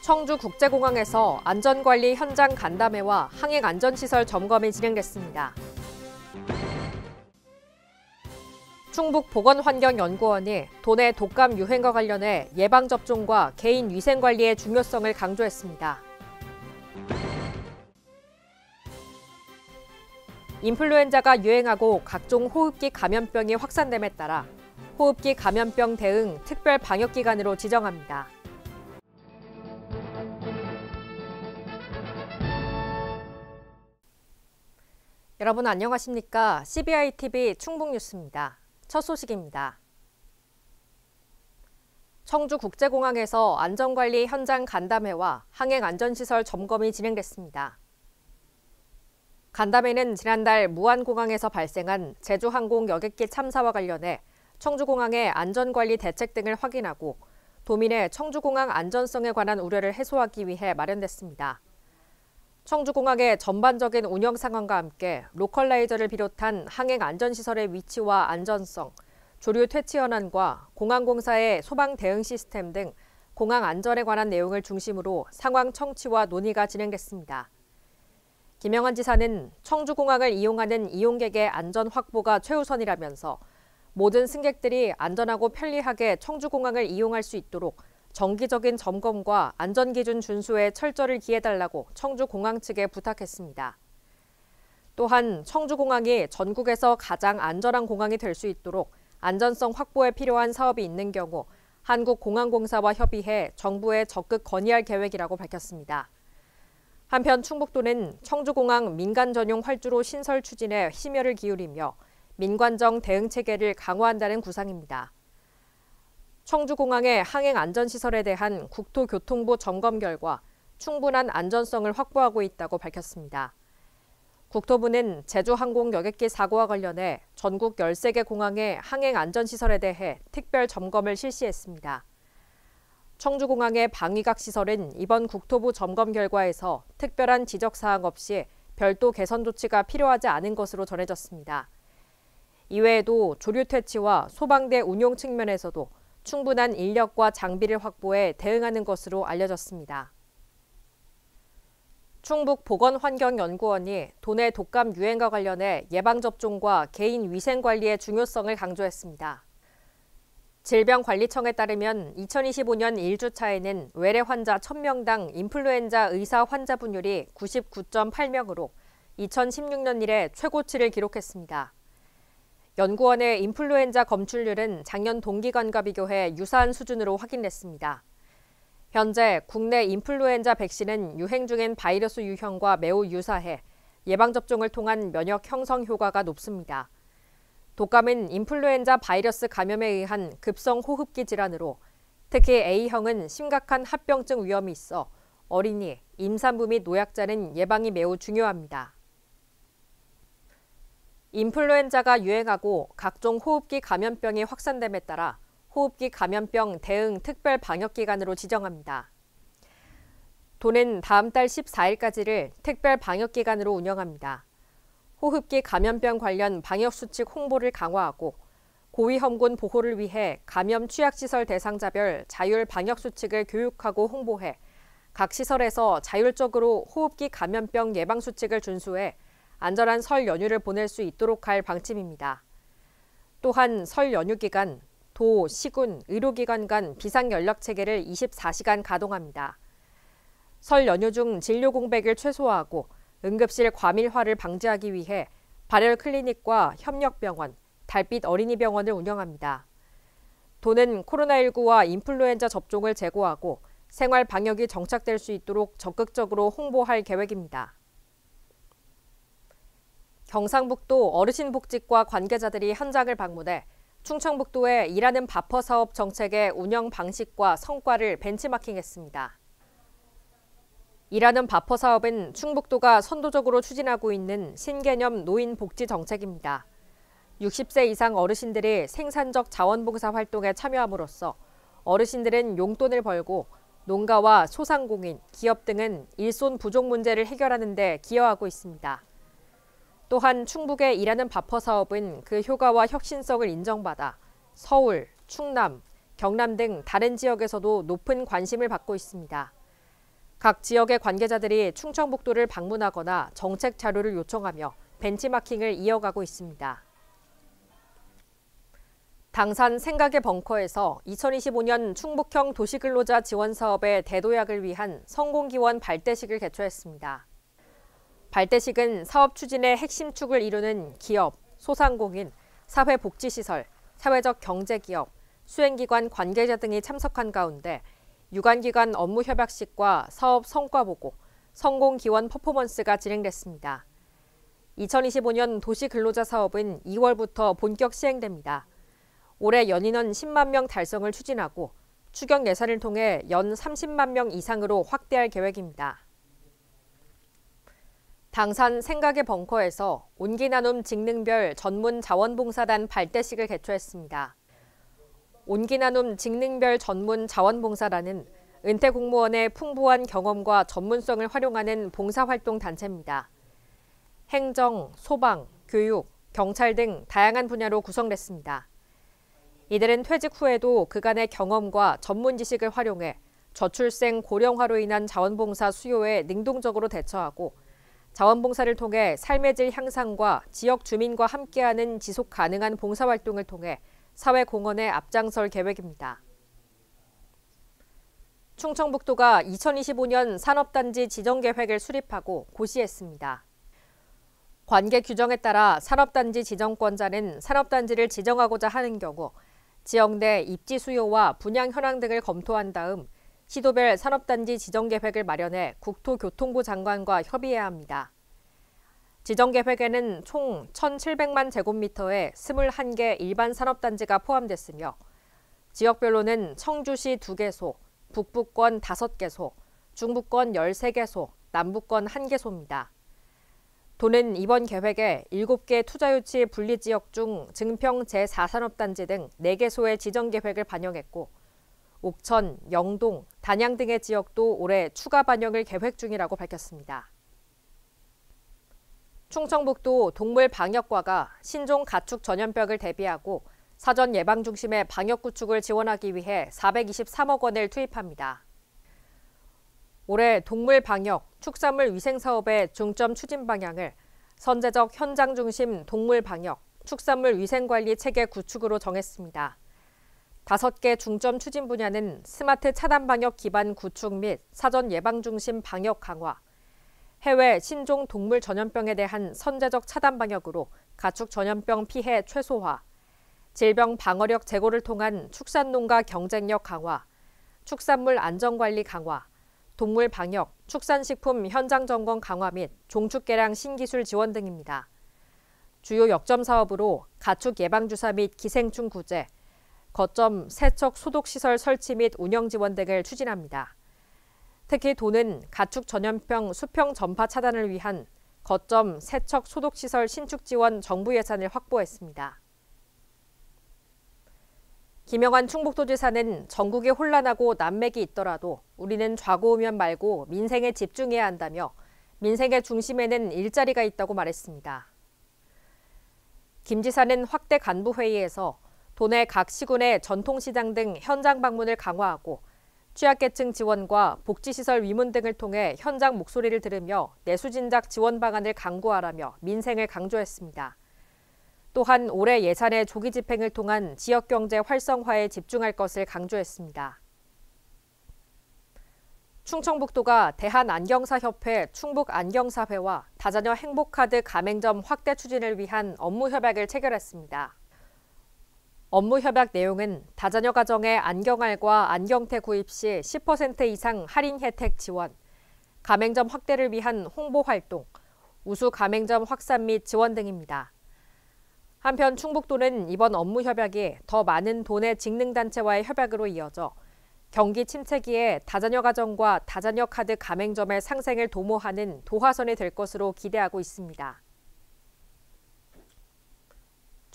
청주국제공항에서 안전관리 현장 간담회와 항행안전시설 점검이 진행됐습니다. 충북보건환경연구원이 도내 독감 유행과 관련해 예방접종과 개인위생관리의 중요성을 강조했습니다. 인플루엔자가 유행하고 각종 호흡기 감염병이 확산됨에 따라 호흡기 감염병 대응 특별 방역기관으로 지정합니다. 여러분 안녕하십니까? CBI-TV 충북뉴스입니다. 첫 소식입니다. 청주국제공항에서 안전관리 현장 간담회와 항행안전시설 점검이 진행됐습니다. 간담회는 지난달 무안공항에서 발생한 제주항공 여객기 참사와 관련해 청주공항의 안전관리 대책 등을 확인하고 도민의 청주공항 안전성에 관한 우려를 해소하기 위해 마련됐습니다. 청주공항의 전반적인 운영 상황과 함께 로컬라이저를 비롯한 항행안전시설의 위치와 안전성, 조류 퇴치 현안과 공항공사의 소방 대응 시스템 등 공항 안전에 관한 내용을 중심으로 상황 청취와 논의가 진행됐습니다. 김영환 지사는 청주공항을 이용하는 이용객의 안전 확보가 최우선이라면서 모든 승객들이 안전하고 편리하게 청주공항을 이용할 수 있도록 정기적인 점검과 안전기준 준수에 철저를 기해달라고 청주공항 측에 부탁했습니다. 또한 청주공항이 전국에서 가장 안전한 공항이 될 수 있도록 안전성 확보에 필요한 사업이 있는 경우 한국공항공사와 협의해 정부에 적극 건의할 계획이라고 밝혔습니다. 한편 충북도는 청주공항 민간 전용 활주로 신설 추진에 심혈을 기울이며 민관정 대응 체계를 강화한다는 구상입니다. 청주공항의 항행안전시설에 대한 국토교통부 점검 결과 충분한 안전성을 확보하고 있다고 밝혔습니다. 국토부는 제주항공 여객기 사고와 관련해 전국 13개 공항의 항행안전시설에 대해 특별 점검을 실시했습니다. 청주공항의 방위각 시설은 이번 국토부 점검 결과에서 특별한 지적사항 없이 별도 개선 조치가 필요하지 않은 것으로 전해졌습니다. 이외에도 조류 퇴치와 소방대 운용 측면에서도 충분한 인력과 장비를 확보해 대응하는 것으로 알려졌습니다. 충북보건환경연구원이 도내 독감 유행과 관련해 예방접종과 개인위생관리의 중요성을 강조했습니다. 질병관리청에 따르면 2025년 1주차에는 외래 환자 1000명당 인플루엔자 의사 환자 분율이 99.8명으로 2016년 이래 최고치를 기록했습니다. 연구원의 인플루엔자 검출률은 작년 동기간과 비교해 유사한 수준으로 확인됐습니다. 현재 국내 인플루엔자 백신은 유행 중인 바이러스 유형과 매우 유사해 예방접종을 통한 면역 형성 효과가 높습니다. 독감은 인플루엔자 바이러스 감염에 의한 급성 호흡기 질환으로 특히 A형은 심각한 합병증 위험이 있어 어린이, 임산부 및 노약자는 예방이 매우 중요합니다. 인플루엔자가 유행하고 각종 호흡기 감염병이 확산됨에 따라 호흡기 감염병 대응 특별 방역기관으로 지정합니다. 도는 다음 달 14일까지를 특별 방역기관으로 운영합니다. 호흡기 감염병 관련 방역수칙 홍보를 강화하고 고위험군 보호를 위해 감염 취약시설 대상자별 자율 방역수칙을 교육하고 홍보해 각 시설에서 자율적으로 호흡기 감염병 예방수칙을 준수해 안전한 설 연휴를 보낼 수 있도록 할 방침입니다. 또한 설 연휴 기간 도, 시군, 의료기관 간 비상연락체계를 24시간 가동합니다. 설 연휴 중 진료 공백을 최소화하고 응급실 과밀화를 방지하기 위해 발열 클리닉과 협력병원, 달빛 어린이병원을 운영합니다. 도는 코로나19와 인플루엔자 접종을 제고하고 생활 방역이 정착될 수 있도록 적극적으로 홍보할 계획입니다. 경상북도 어르신복지과 관계자들이 현장을 방문해 충청북도의 일하는 바퍼 사업 정책의 운영 방식과 성과를 벤치마킹했습니다. 일하는 바퍼 사업은 충북도가 선도적으로 추진하고 있는 신개념 노인 복지 정책입니다. 60세 이상 어르신들이 생산적 자원봉사 활동에 참여함으로써 어르신들은 용돈을 벌고 농가와 소상공인, 기업 등은 일손 부족 문제를 해결하는 데 기여하고 있습니다. 또한 충북의 일하는 바퍼 사업은 그 효과와 혁신성을 인정받아 서울, 충남, 경남 등 다른 지역에서도 높은 관심을 받고 있습니다. 각 지역의 관계자들이 충청북도를 방문하거나 정책 자료를 요청하며 벤치마킹을 이어가고 있습니다. 당산 생각의 벙커에서 2025년 충북형 도시근로자 지원 사업의 대도약을 위한 성공기원 발대식을 개최했습니다. 발대식은 사업 추진의 핵심 축을 이루는 기업, 소상공인, 사회복지시설, 사회적 경제기업, 수행기관 관계자 등이 참석한 가운데 유관기관 업무 협약식과 사업 성과보고, 성공기원 퍼포먼스가 진행됐습니다. 2025년 도시근로자 사업은 2월부터 본격 시행됩니다. 올해 연인원 10만 명 달성을 추진하고 추경 예산을 통해 연 30만 명 이상으로 확대할 계획입니다. 당산 생각의 벙커에서 온기나눔 직능별 전문 자원봉사단 발대식을 개최했습니다. 온기나눔 직능별 전문 자원봉사단은 은퇴 공무원의 풍부한 경험과 전문성을 활용하는 봉사활동 단체입니다. 행정, 소방, 교육, 경찰 등 다양한 분야로 구성됐습니다. 이들은 퇴직 후에도 그간의 경험과 전문 지식을 활용해 저출생 고령화로 인한 자원봉사 수요에 능동적으로 대처하고 자원봉사를 통해 삶의 질 향상과 지역 주민과 함께하는 지속 가능한 봉사활동을 통해 사회 공헌에 앞장설 계획입니다. 충청북도가 2025년 산업단지 지정계획을 수립하고 고시했습니다. 관계 규정에 따라 산업단지 지정권자는 산업단지를 지정하고자 하는 경우 지역 내 입지 수요와 분양 현황 등을 검토한 다음 시도별 산업단지 지정계획을 마련해 국토교통부 장관과 협의해야 합니다. 지정계획에는 총 1,700만 제곱미터의 21개 일반 산업단지가 포함됐으며 지역별로는 청주시 2개소, 북부권 5개소, 중부권 13개소, 남부권 1개소입니다. 도는 이번 계획에 7개 투자유치 분리지역 중 증평 제4산업단지 등 4개소의 지정계획을 반영했고 옥천, 영동, 단양 등의 지역도 올해 추가 반영을 계획 중이라고 밝혔습니다. 충청북도 동물방역과가 신종 가축 전염병을 대비하고 사전 예방 중심의 방역 구축을 지원하기 위해 423억 원을 투입합니다. 올해 동물방역, 축산물 위생 사업의 중점 추진 방향을 선제적 현장 중심 동물방역, 축산물 위생관리 체계 구축으로 정했습니다. 5개 중점 추진 분야는 스마트 차단 방역 기반 구축 및 사전 예방 중심 방역 강화, 해외 신종 동물 전염병에 대한 선제적 차단 방역으로 가축 전염병 피해 최소화, 질병 방어력 제고를 통한 축산농가 경쟁력 강화, 축산물 안전관리 강화, 동물 방역, 축산식품 현장 점검 강화 및 종축개량 신기술 지원 등입니다. 주요 역점 사업으로 가축 예방주사 및 기생충 구제, 거점 세척 소독시설 설치 및 운영 지원 등을 추진합니다. 특히 도는 가축 전염병 수평 전파 차단을 위한 거점 세척 소독시설 신축 지원 정부 예산을 확보했습니다. 김영환 충북도지사는 전국이 혼란하고 난맥이 있더라도 우리는 좌고우면 말고 민생에 집중해야 한다며 민생의 중심에는 일자리가 있다고 말했습니다. 김 지사는 확대 간부회의에서 도내 각 시군의 전통시장 등 현장 방문을 강화하고 취약계층 지원과 복지시설 위문 등을 통해 현장 목소리를 들으며 내수진작 지원 방안을 강구하라며 민생을 강조했습니다. 또한 올해 예산의 조기 집행을 통한 지역경제 활성화에 집중할 것을 강조했습니다. 충청북도가 대한안경사협회 충북안경사회와 다자녀 행복카드 가맹점 확대 추진을 위한 업무협약을 체결했습니다. 업무협약 내용은 다자녀 가정의 안경알과 안경테 구입 시 10% 이상 할인 혜택 지원, 가맹점 확대를 위한 홍보 활동, 우수 가맹점 확산 및 지원 등입니다. 한편 충북도는 이번 업무협약이 더 많은 도내 직능단체와의 협약으로 이어져 경기 침체기에 다자녀 가정과 다자녀 카드 가맹점의 상생을 도모하는 도화선이 될 것으로 기대하고 있습니다.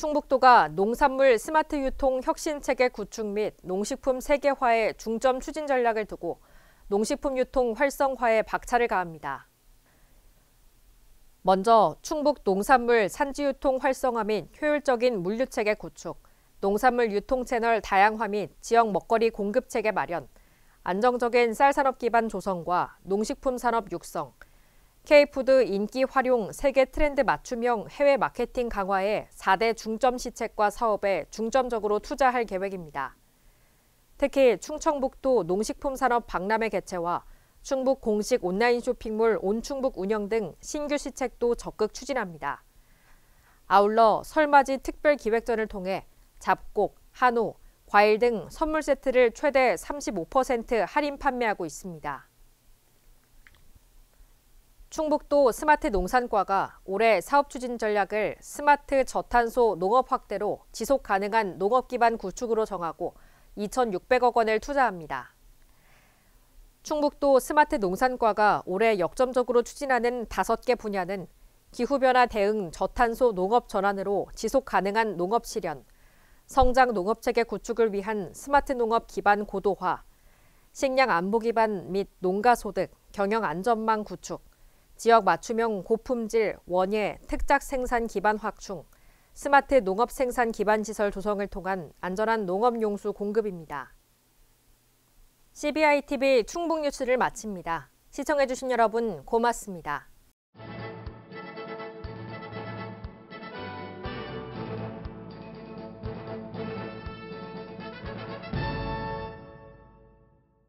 충북도가 농산물 스마트 유통 혁신체계 구축 및 농식품 세계화에 중점 추진 전략을 두고 농식품 유통 활성화에 박차를 가합니다. 먼저 충북 농산물 산지 유통 활성화 및 효율적인 물류체계 구축, 농산물 유통 채널 다양화 및 지역 먹거리 공급 체계 마련, 안정적인 쌀산업 기반 조성과 농식품 산업 육성, K푸드 인기 활용 세계 트렌드 맞춤형 해외 마케팅 강화에 4대 중점 시책과 사업에 중점적으로 투자할 계획입니다. 특히 충청북도 농식품 산업 박람회 개최와 충북 공식 온라인 쇼핑몰 온충북 운영 등 신규 시책도 적극 추진합니다. 아울러 설맞이 특별기획전을 통해 잡곡, 한우, 과일 등 선물 세트를 최대 35% 할인 판매하고 있습니다. 충북도 스마트 농산과가 올해 사업 추진 전략을 스마트 저탄소 농업 확대로 지속 가능한 농업 기반 구축으로 정하고 2,600억 원을 투자합니다. 충북도 스마트 농산과가 올해 역점적으로 추진하는 5개 분야는 기후변화 대응 저탄소 농업 전환으로 지속 가능한 농업 실현, 성장 농업체계 구축을 위한 스마트 농업 기반 고도화, 식량 안보 기반 및 농가 소득, 경영 안전망 구축, 지역 맞춤형 고품질, 원예, 특작 생산 기반 확충, 스마트 농업 생산 기반 시설 조성을 통한 안전한 농업 용수 공급입니다. CBI TV 충북 뉴스를 마칩니다. 시청해주신 여러분 고맙습니다.